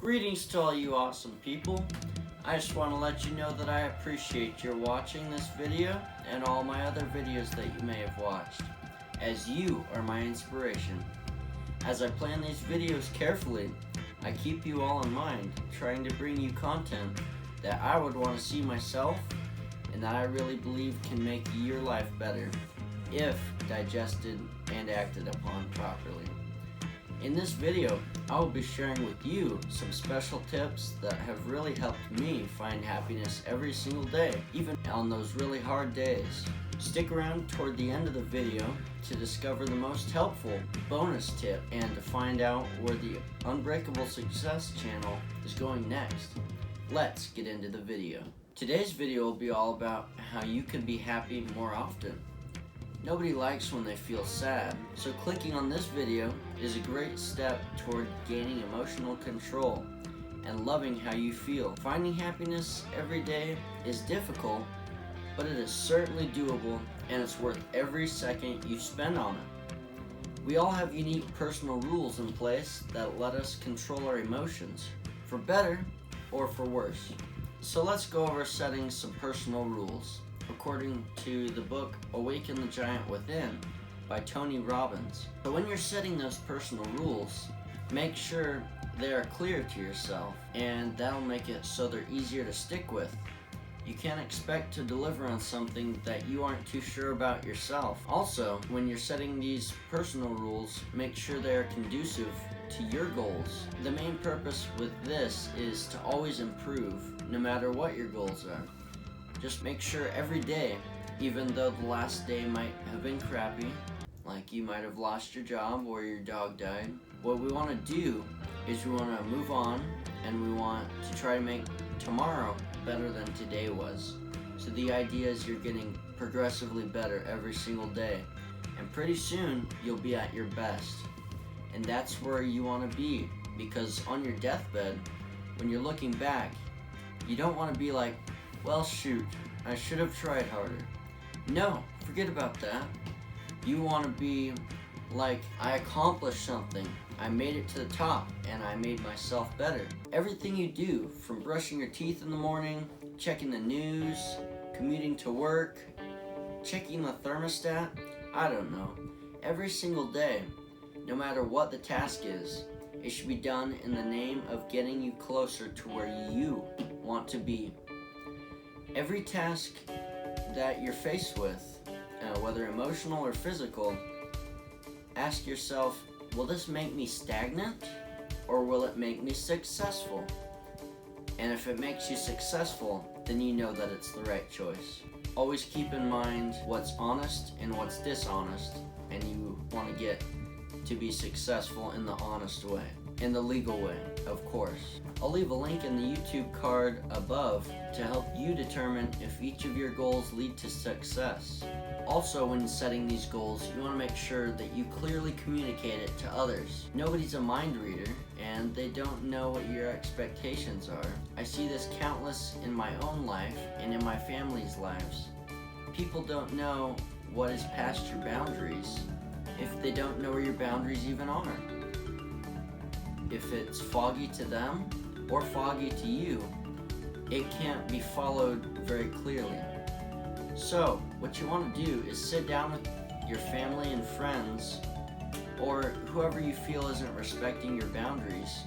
Greetings to all you awesome people. I just want to let you know that I appreciate your watching this video and all my other videos that you may have watched, as you are my inspiration. As I plan these videos carefully, I keep you all in mind, trying to bring you content that I would want to see myself and that I really believe can make your life better if digested and acted upon properly. In this video, I will be sharing with you some special tips that have really helped me find happiness every single day, even on those really hard days. Stick around toward the end of the video to discover the most helpful bonus tip and to find out where the Unbreakable Success channel is going next. Let's get into the video. Today's video will be all about how you can be happy more often. Nobody likes when they feel sad, so clicking on this video is a great step toward gaining emotional control and loving how you feel. Finding happiness every day is difficult, but it is certainly doable, and it's worth every second you spend on it. We all have unique personal rules in place that let us control our emotions, for better or for worse. So let's go over setting some personal rules, according to the book Awaken the Giant Within by Tony Robbins. So when you're setting those personal rules, make sure they are clear to yourself, and that'll make it so they're easier to stick with. You can't expect to deliver on something that you aren't too sure about yourself. Also, when you're setting these personal rules, make sure they are conducive to your goals. The main purpose with this is to always improve, no matter what your goals are. Just make sure every day, even though the last day might have been crappy, like you might have lost your job or your dog died, what we want to do is we want to move on, and we want to try to make tomorrow better than today was. So the idea is you're getting progressively better every single day, and pretty soon you'll be at your best. And that's where you want to be, because on your deathbed, when you're looking back, you don't want to be like, well shoot, I should have tried harder. No, forget about that. You want to be like, I accomplished something, I made it to the top, and I made myself better. Everything you do, from brushing your teeth in the morning, checking the news, commuting to work, checking the thermostat, I don't know, every single day, no matter what the task is, it should be done in the name of getting you closer to where you want to be. Every task that you're faced with, whether emotional or physical, ask yourself, will this make me stagnant, or will it make me successful? And if it makes you successful, then you know that it's the right choice. Always keep in mind what's honest and what's dishonest, and you want to get to be successful in the honest way, in the legal way, of course. I'll leave a link in the YouTube card above to help you determine if each of your goals lead to success. Also, when setting these goals, you want to make sure that you clearly communicate it to others. Nobody's a mind reader, and they don't know what your expectations are. I see this countless in my own life and in my family's lives. People don't know what is past your boundaries if they don't know where your boundaries even are. If it's foggy to them or foggy to you, it can't be followed very clearly. So, what you want to do is sit down with your family and friends, or whoever you feel isn't respecting your boundaries,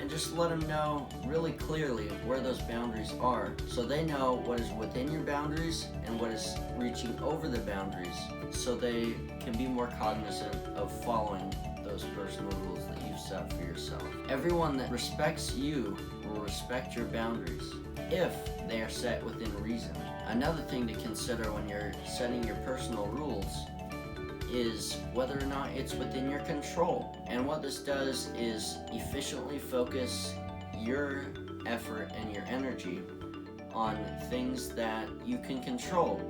and just let them know really clearly where those boundaries are, so they know what is within your boundaries and what is reaching over the boundaries, so they can be more cognizant of following those personal rules that you've set for yourself. Everyone that respects you will respect your boundaries, if they are set within reason. Another thing to consider when you're setting your personal rules is whether or not it's within your control. And what this does is efficiently focus your effort and your energy on things that you can control.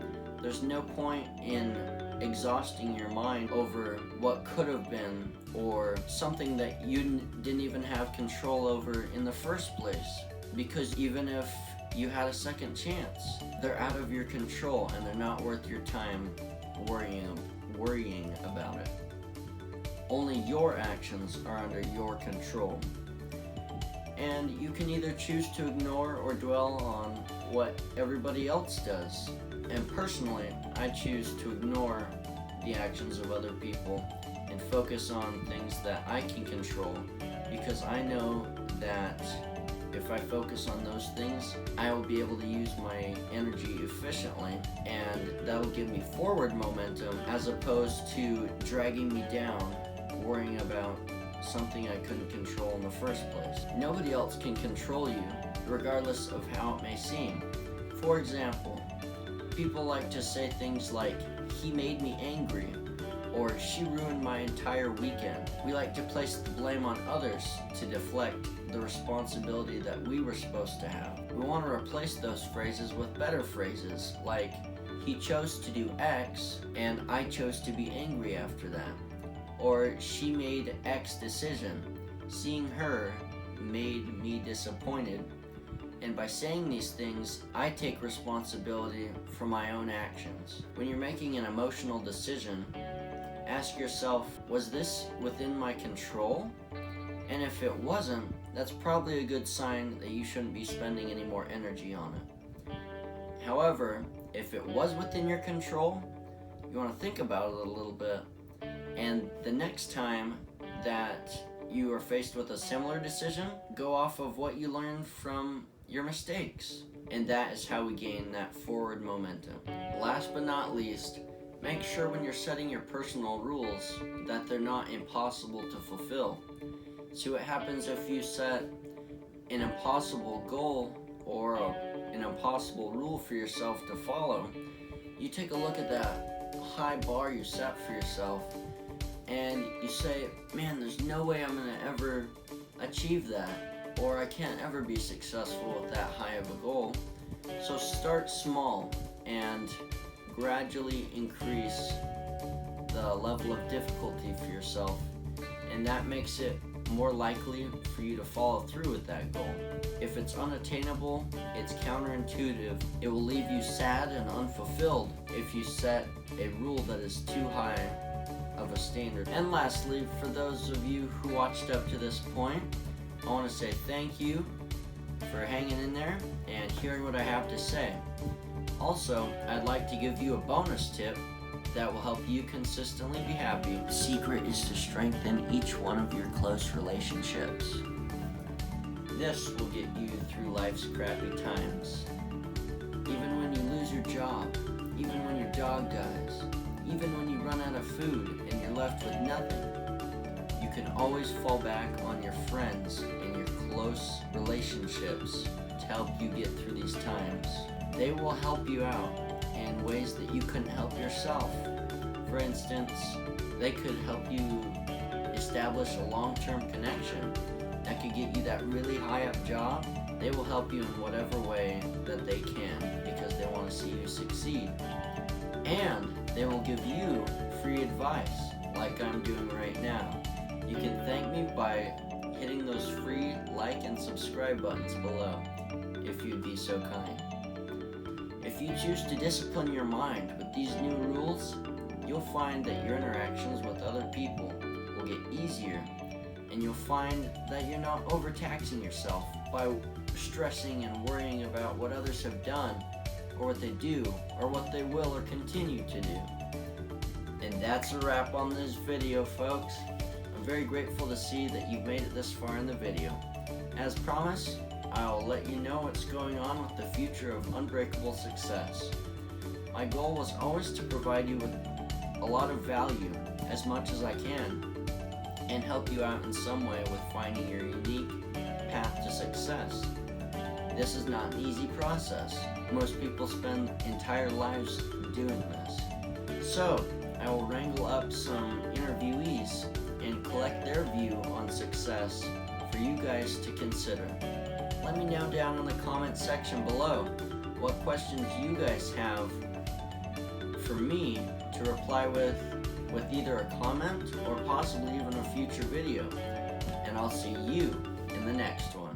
There's no point in exhausting your mind over what could have been, or something that you didn't even have control over in the first place, because even if you had a second chance, they're out of your control and they're not worth your time worrying about it. Only your actions are under your control. And you can either choose to ignore or dwell on what everybody else does. And personally, I choose to ignore the actions of other people and focus on things that I can control, because I know that if I focus on those things, I will be able to use my energy efficiently, and that will give me forward momentum as opposed to dragging me down, worrying about something I couldn't control in the first place. Nobody else can control you, regardless of how it may seem. For example, people like to say things like, "He made me angry," or "She ruined my entire weekend." We like to place the blame on others to deflect the responsibility that we were supposed to have. We want to replace those phrases with better phrases like, "He chose to do X and I chose to be angry after that." Or, "She made X decision. Seeing her made me disappointed." And by saying these things, I take responsibility for my own actions. When you're making an emotional decision, ask yourself, was this within my control? And if it wasn't, that's probably a good sign that you shouldn't be spending any more energy on it. However, if it was within your control, you want to think about it a little bit. And the next time that you are faced with a similar decision, go off of what you learned from your mistakes. And that is how we gain that forward momentum. Last but not least, make sure when you're setting your personal rules that they're not impossible to fulfill. See what happens if you set an impossible goal or an impossible rule for yourself to follow. You take a look at that high bar you set for yourself and you say, "Man, there's no way I'm going to ever achieve that, or I can't ever be successful with that high of a goal." So start small and gradually increase the level of difficulty for yourself, and that makes it more likely for you to follow through with that goal. If it's unattainable, it's counterintuitive. It will leave you sad and unfulfilled if you set a rule that is too high of a standard. And lastly, for those of you who watched up to this point, I want to say thank you for hanging in there and hearing what I have to say. Also, I'd like to give you a bonus tip that will help you consistently be happy. The secret is to strengthen each one of your close relationships. This will get you through life's crappy times. Even when you lose your job, even when your dog dies, even when you run out of food and you're left with nothing, you can always fall back on your friends and your close relationships to help you get through these times. They will help you out in ways that you couldn't help yourself. For instance, they could help you establish a long-term connection that could get you that really high-up job. They will help you in whatever way that they can because they want to see you succeed. And they will give you free advice like I'm doing right now. You can thank me by hitting those free like and subscribe buttons below if you'd be so kind. If you choose to discipline your mind with these new rules, you'll find that your interactions with other people will get easier, and you'll find that you're not overtaxing yourself by stressing and worrying about what others have done, or what they do, or what they will or continue to do. And that's a wrap on this video, folks. I'm very grateful to see that you've made it this far in the video. As promised, I'll let you know what's going on with the future of Unbreakable Success. My goal was always to provide you with a lot of value, as much as I can, and help you out in some way with finding your unique path to success. This is not an easy process. Most people spend entire lives doing this. So, I will wrangle up some interviewees and collect their view on success for you guys to consider. Let me know down in the comment section below what questions you guys have for me to reply with either a comment or possibly even a future video. And I'll see you in the next one.